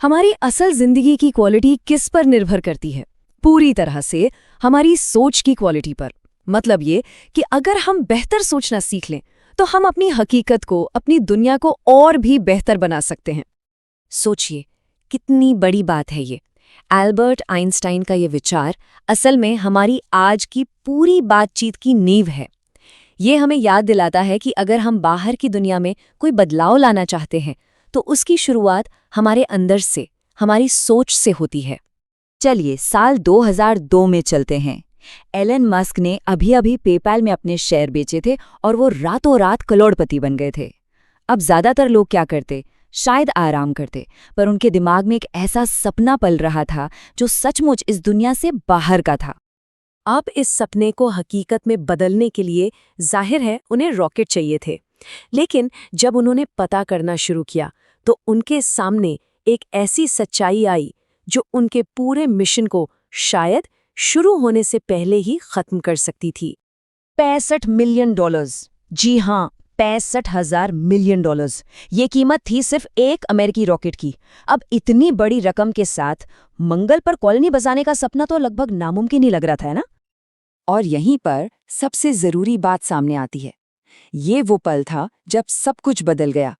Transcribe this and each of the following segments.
हमारी असल जिंदगी की क्वालिटी किस पर निर्भर करती है? पूरी तरह से हमारी सोच की क्वालिटी पर। मतलब ये कि अगर हम बेहतर सोचना सीख लें तो हम अपनी हकीकत को, अपनी दुनिया को और भी बेहतर बना सकते हैं। सोचिए, कितनी बड़ी बात है ये। एल्बर्ट आइंस्टाइन का ये विचार असल में हमारी आज की पूरी बातचीत की नींव है। ये हमें याद दिलाता है कि अगर हम बाहर की दुनिया में कोई बदलाव लाना चाहते हैं तो उसकी शुरुआत हमारे अंदर से, हमारी सोच से होती है। चलिए साल 2002 में चलते हैं। एलन मस्क ने अभी-अभी पेपैल में अपने शेयर बेचे थे और वो रातों रात करोड़पति बन गए थे। अब ज्यादातर लोग क्या करते? शायद आराम करते, पर उनके दिमाग में एक ऐसा सपना पल रहा था जो सचमुच इस दुनिया से बाहर का था। अब इस सपने को हकीकत में बदलने के लिए जाहिर है उन्हें रॉकेट चाहिए थे। लेकिन जब उन्होंने पता करना शुरू किया तो उनके सामने एक ऐसी सच्चाई आई जो उनके पूरे मिशन को शायद शुरू होने से पहले ही खत्म कर सकती थी। $65 मिलियन। जी हाँ, $65,000 मिलियन। ये कीमत थी सिर्फ एक अमेरिकी रॉकेट की। अब इतनी बड़ी रकम के साथ मंगल पर कॉलोनी बसाने का सपना तो लगभग नामुमकिन ही लग रहा था, है ना? और यहीं पर सबसे जरूरी बात सामने आती है। ये वो पल था जब सब कुछ बदल गया।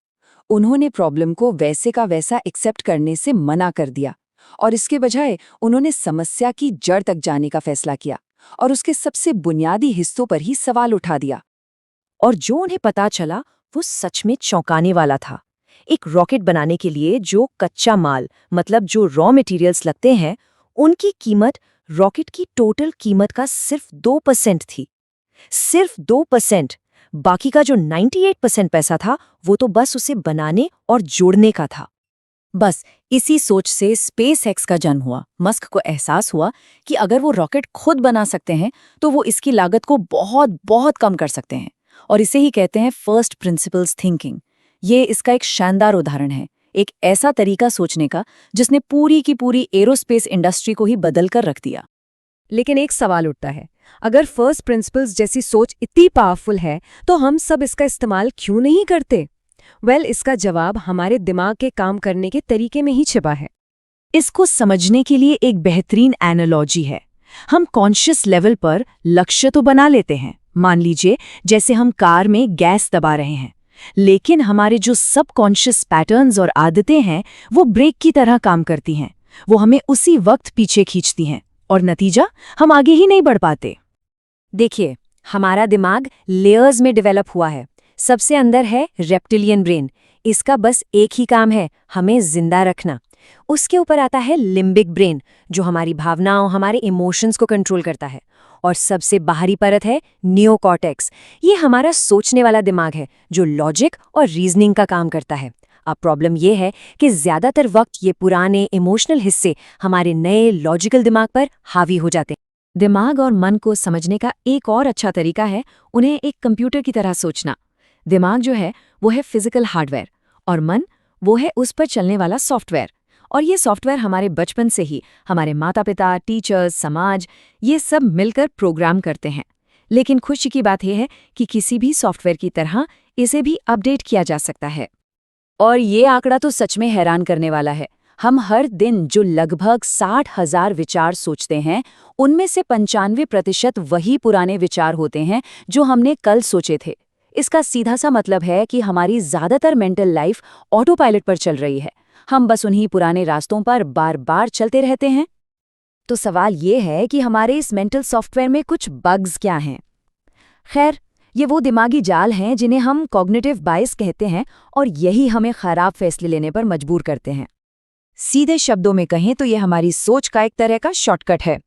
उन्होंने प्रॉब्लम को वैसे का वैसा एक्सेप्ट करने से मना कर दिया और इसके बजाय उन्होंने समस्या की जड़ तक जाने का फैसला किया और उसके सबसे बुनियादी हिस्सों पर ही सवाल उठा दिया। और जो उन्हें पता चला वो सच में चौंकाने वाला था। एक रॉकेट बनाने के लिए जो कच्चा माल, मतलब जो रॉ मटेरियल्स लगते हैं, उनकी कीमत रॉकेट की टोटल कीमत का सिर्फ 2% थी। सिर्फ 2%। बाकी का जो 98% पैसा था वो तो बस उसे बनाने और जोड़ने का था। बस इसी सोच से स्पेसएक्स का जन्म हुआ। मस्क को एहसास हुआ कि अगर वो रॉकेट खुद बना सकते हैं तो वो इसकी लागत को बहुत बहुत कम कर सकते हैं। और इसे ही कहते हैं फर्स्ट प्रिंसिपल्स थिंकिंग। ये इसका एक शानदार उदाहरण है, एक ऐसा तरीका सोचने का जिसने पूरी की पूरी एरोस्पेस इंडस्ट्री को ही बदल कर रख दिया। लेकिन एक सवाल उठता है, अगर फर्स्ट प्रिंसिपल्स जैसी सोच इतनी पावरफुल है तो हम सब इसका इस्तेमाल क्यों नहीं करते? इसका जवाब हमारे दिमाग के काम करने के तरीके में ही छिपा है। इसको समझने के लिए एक बेहतरीन एनालॉजी है। हम कॉन्शियस लेवल पर लक्ष्य तो बना लेते हैं, मान लीजिए जैसे हम कार में गैस दबा रहे हैं, लेकिन हमारे जो सबकॉन्शियस पैटर्न्स और आदतें हैं वो ब्रेक की तरह काम करती हैं। वो हमें उसी वक्त पीछे खींचती हैं और नतीजा, हम आगे ही नहीं बढ़ पाते। देखिए, हमारा दिमाग लेयर्स में डेवलप हुआ है। सबसे अंदर है रेप्टिलियन ब्रेन। इसका बस एक ही काम है, हमें जिंदा रखना। उसके ऊपर आता है लिम्बिक ब्रेन, जो हमारी भावनाओं, हमारे इमोशंस को कंट्रोल करता है। और सबसे बाहरी परत है नियोकॉर्टेक्स। ये हमारा सोचने वाला दिमाग है जो लॉजिक और रीजनिंग का काम करता है। अब प्रॉब्लम ये है कि ज्यादातर वक्त ये पुराने इमोशनल हिस्से हमारे नए लॉजिकल दिमाग पर हावी हो जाते हैं। दिमाग और मन को समझने का एक और अच्छा तरीका है उन्हें एक कंप्यूटर की तरह सोचना। दिमाग जो है वो है फिजिकल हार्डवेयर और मन वो है उस पर चलने वाला सॉफ्टवेयर। और ये सॉफ्टवेयर हमारे बचपन से ही हमारे माता पिता, टीचर्स, समाज, ये सब मिलकर प्रोग्राम करते हैं। लेकिन खुशी की बात यह है कि किसी भी सॉफ्टवेयर की तरह इसे भी अपडेट किया जा सकता है। और ये आंकड़ा तो सच में हैरान करने वाला है। हम हर दिन जो लगभग 60,000 विचार सोचते हैं, उनमें से 95% वही पुराने विचार होते हैं जो हमने कल सोचे थे। इसका सीधा सा मतलब है कि हमारी ज्यादातर मेंटल लाइफ ऑटो पायलट पर चल रही है। हम बस उन्हीं पुराने रास्तों पर बार बार चलते रहते हैं। तो सवाल ये है कि हमारे इस मेंटल सॉफ्टवेयर में कुछ बग्स क्या हैं? खैर, ये वो दिमागी जाल हैं जिन्हें हम कॉग्निटिव बायस कहते हैं और यही हमें खराब फैसले लेने पर मजबूर करते हैं। सीधे शब्दों में कहें तो ये हमारी सोच का एक तरह का शॉर्टकट है।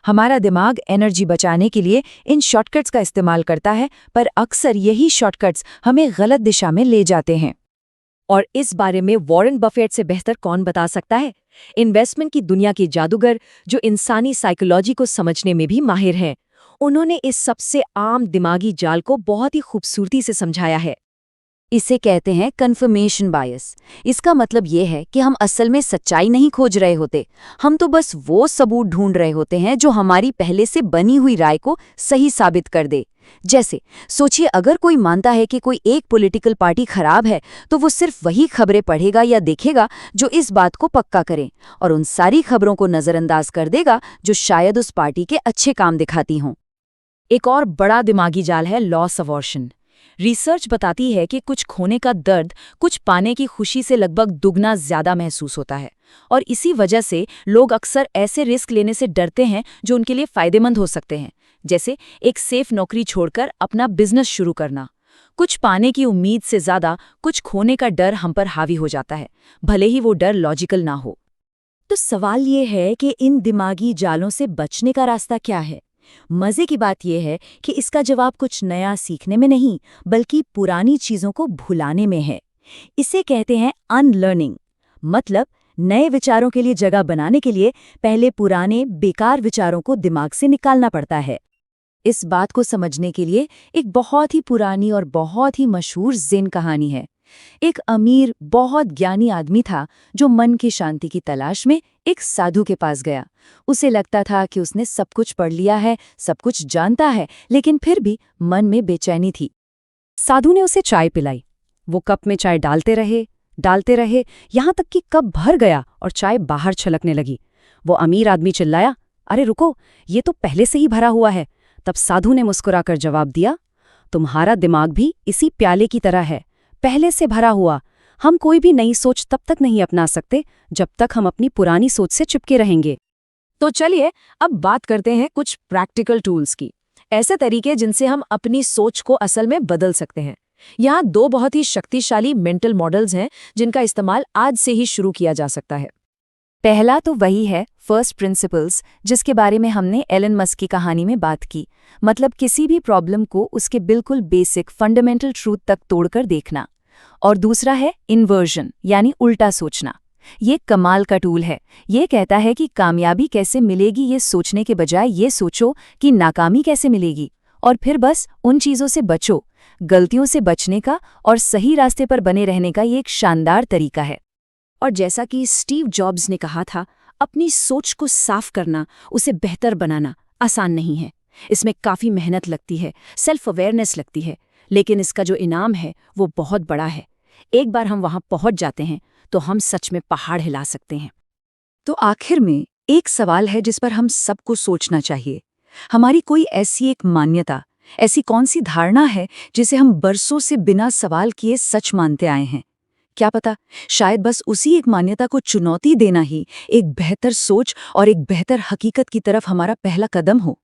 हमारा दिमाग एनर्जी बचाने के लिए इन शॉर्टकट्स का इस्तेमाल करता है, पर अक्सर यही शॉर्टकट्स हमें गलत दिशा में ले जाते हैं। और इस बारे में वॉरेन बफेट से बेहतर कौन बता सकता है? इन्वेस्टमेंट की दुनिया के जादूगर जो इंसानी साइकोलॉजी को समझने में भी माहिर हैं। उन्होंने इस सबसे आम दिमागी जाल को बहुत ही खूबसूरती से समझाया है। इसे कहते हैं कन्फर्मेशन बायस। इसका मतलब ये है कि हम असल में सच्चाई नहीं खोज रहे होते, हम तो बस वो सबूत ढूंढ रहे होते हैं जो हमारी पहले से बनी हुई राय को सही साबित कर दे। जैसे सोचिए, अगर कोई मानता है कि कोई एक पॉलिटिकल पार्टी खराब है, तो वो सिर्फ वही खबरें पढ़ेगा या देखेगा जो इस बात को पक्का करें, और उन सारी खबरों को नजरअंदाज कर देगा जो शायद उस पार्टी के अच्छे काम दिखाती हों। एक और बड़ा दिमागी जाल है लॉस अवर्शन। रिसर्च बताती है कि कुछ खोने का दर्द कुछ पाने की खुशी से लगभग दुगना ज्यादा महसूस होता है, और इसी वजह से लोग अक्सर ऐसे रिस्क लेने से डरते हैं जो उनके लिए फायदेमंद हो सकते हैं, जैसे एक सेफ नौकरी छोड़कर अपना बिजनेस शुरू करना। कुछ पाने की उम्मीद से ज्यादा कुछ खोने का डर हम पर हावी हो जाता है, भले ही वो डर लॉजिकल ना हो। तो सवाल ये है कि इन दिमागी जालों से बचने का रास्ता क्या है? मजे की बात यह है कि इसका जवाब कुछ नया सीखने में नहीं, बल्कि पुरानी चीजों को भुलाने में है। इसे कहते हैं अनलर्निंग। मतलब नए विचारों के लिए जगह बनाने के लिए पहले पुराने बेकार विचारों को दिमाग से निकालना पड़ता है। इस बात को समझने के लिए एक बहुत ही पुरानी और बहुत ही मशहूर ज़ेन कहानी है। एक अमीर बहुत ज्ञानी आदमी था जो मन की शांति की तलाश में एक साधु के पास गया। उसे लगता था कि उसने सब कुछ पढ़ लिया है, सब कुछ जानता है, लेकिन फिर भी मन में बेचैनी थी। साधु ने उसे चाय पिलाई। वो कप में चाय डालते रहे, यहाँ तक कि कप भर गया और चाय बाहर छलकने लगी। वो अमीर आदमी चिल्लाया, अरे रुको, ये तो पहले से ही भरा हुआ है। तब साधु ने मुस्कुराकर जवाब दिया, तुम्हारा दिमाग भी इसी प्याले की तरह है, पहले से भरा हुआ। हम कोई भी नई सोच तब तक नहीं अपना सकते जब तक हम अपनी पुरानी सोच से चिपके रहेंगे। तो चलिए अब बात करते हैं कुछ प्रैक्टिकल टूल्स की, ऐसे तरीके जिनसे हम अपनी सोच को असल में बदल सकते हैं। यहाँ दो बहुत ही शक्तिशाली मेंटल मॉडल्स हैं जिनका इस्तेमाल आज से ही शुरू किया जा सकता है। पहला तो वही है फर्स्ट प्रिंसिपल्स, जिसके बारे में हमने एलन मस्क की कहानी में बात की। मतलब किसी भी प्रॉब्लम को उसके बिल्कुल बेसिक फंडामेंटल ट्रूथ तक तोड़कर देखना। और दूसरा है इन्वर्जन, यानी उल्टा सोचना। ये कमाल का टूल है। ये कहता है कि कामयाबी कैसे मिलेगी ये सोचने के बजाय ये सोचो कि नाकामी कैसे मिलेगी, और फिर बस उन चीज़ों से बचो। गलतियों से बचने का और सही रास्ते पर बने रहने का ये एक शानदार तरीका है। और जैसा कि स्टीव जॉब्स ने कहा था, अपनी सोच को साफ करना, उसे बेहतर बनाना आसान नहीं है। इसमें काफ़ी मेहनत लगती है, सेल्फ अवेयरनेस लगती है, लेकिन इसका जो इनाम है वो बहुत बड़ा है। एक बार हम वहाँ पहुँच जाते हैं तो हम सच में पहाड़ हिला सकते हैं। तो आखिर में एक सवाल है जिस पर हम सबको सोचना चाहिए। हमारी कोई ऐसी एक मान्यता, ऐसी कौन सी धारणा है जिसे हम बरसों से बिना सवाल किए सच मानते आए हैं? क्या पता, शायद बस उसी एक मान्यता को चुनौती देना ही एक बेहतर सोच और एक बेहतर हकीकत की तरफ हमारा पहला कदम हो।